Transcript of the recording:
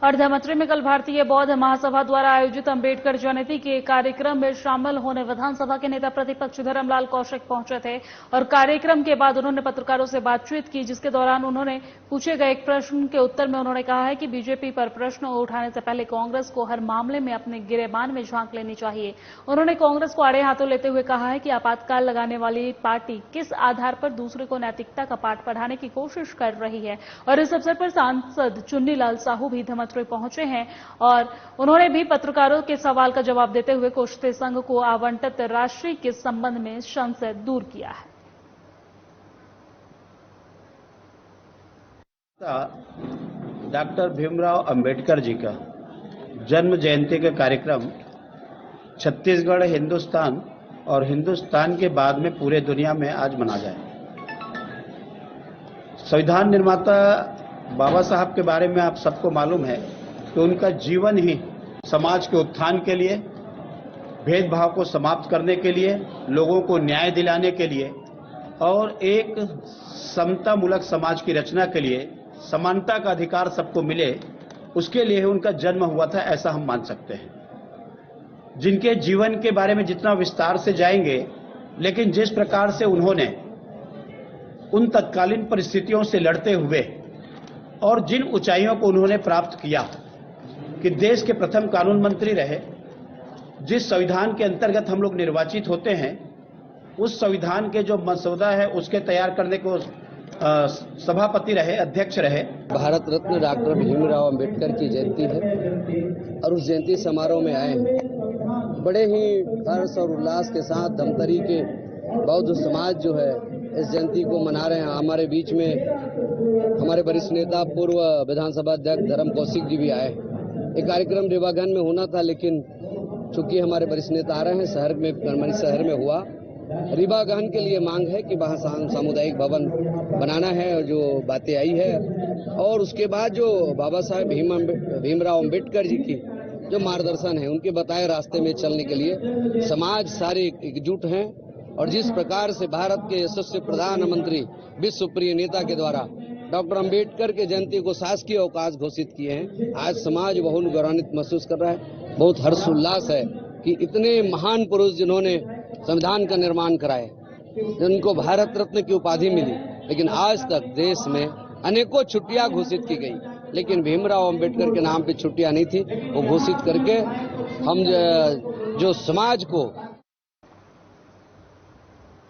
और धमतरी में कल भारतीय बौद्ध महासभा द्वारा आयोजित अंबेडकर जयंती के कार्यक्रम में शामिल होने विधानसभा के नेता प्रतिपक्ष धर्मलाल कौशिक पहुंचे थे और कार्यक्रम के बाद उन्होंने पत्रकारों से बातचीत की, जिसके दौरान उन्होंने पूछे गए एक प्रश्न के उत्तर में उन्होंने कहा है कि बीजेपी पर प्रश्न उठाने से पहले कांग्रेस को हर मामले में अपने गिरेबान में झांक लेनी चाहिए। उन्होंने कांग्रेस को आड़े हाथों लेते हुए कहा है कि आपातकाल लगाने वाली पार्टी किस आधार पर दूसरे को नैतिकता का पाठ पढ़ाने की कोशिश कर रही है। और इस अवसर पर सांसद चुन्नीलाल साहू भी धमतरी पहुंचे हैं और उन्होंने भी पत्रकारों के सवाल का जवाब देते हुए कुश्ती संघ को आवंटित राशि के संबंध में संशय दूर किया है। डॉक्टर भीमराव अंबेडकर जी का जन्म जयंती का कार्यक्रम छत्तीसगढ़, हिंदुस्तान और हिंदुस्तान के बाद में पूरे दुनिया में आज मना जाए। संविधान निर्माता बाबा साहब के बारे में आप सबको मालूम है कि उनका जीवन ही समाज के उत्थान के लिए, भेदभाव को समाप्त करने के लिए, लोगों को न्याय दिलाने के लिए और एक समतामूलक समाज की रचना के लिए, समानता का अधिकार सबको मिले, उसके लिए उनका जन्म हुआ था, ऐसा हम मान सकते हैं। जिनके जीवन के बारे में जितना विस्तार से जाएंगे, लेकिन जिस प्रकार से उन्होंने उन तत्कालीन परिस्थितियों से लड़ते हुए और जिन ऊंचाइयों को उन्होंने प्राप्त किया कि देश के प्रथम कानून मंत्री रहे, जिस संविधान के अंतर्गत हम लोग निर्वाचित होते हैं, उस संविधान के जो मसौदा है उसके तैयार करने को सभापति रहे, अध्यक्ष रहे। भारत रत्न डॉक्टर भीमराव अंबेडकर की जयंती है और उस जयंती समारोह में आए हैं। बड़े ही हर्ष और उल्लास के साथ धमतरी के बौद्ध समाज जो है इस जयंती को मना रहे हैं। हमारे बीच में हमारे वरिष्ठ नेता पूर्व विधानसभा अध्यक्ष धर्म कौशिक जी भी आए। एक कार्यक्रम रेवागंज में होना था, लेकिन चूंकि हमारे वरिष्ठ नेता आ रहे हैं, शहर में हुआ। रीवागहन के लिए मांग है कि वहाँ सामुदायिक भवन बनाना है और जो बातें आई है, और उसके बाद जो बाबा साहेब भीमराव अंबेडकर जी की जो मार्गदर्शन है, उनके बताए रास्ते में चलने के लिए समाज सारे एकजुट हैं। और जिस प्रकार से भारत के यशस्वी प्रधानमंत्री विश्व प्रिय नेता के द्वारा डॉक्टर अंबेडकर के जयंती को शासकीय अवकाश घोषित किए हैं, आज समाज बहुत गौरवान्वित महसूस कर रहा है। बहुत हर्षोल्लास है कि इतने महान पुरुष जिन्होंने संविधान का निर्माण कराया, जिनको भारत रत्न की उपाधि मिली, लेकिन आज तक देश में अनेकों छुट्टियां घोषित की गई, लेकिन भीमराव अंबेडकर के नाम पे छुट्टियां नहीं थी। वो घोषित करके हम जो समाज को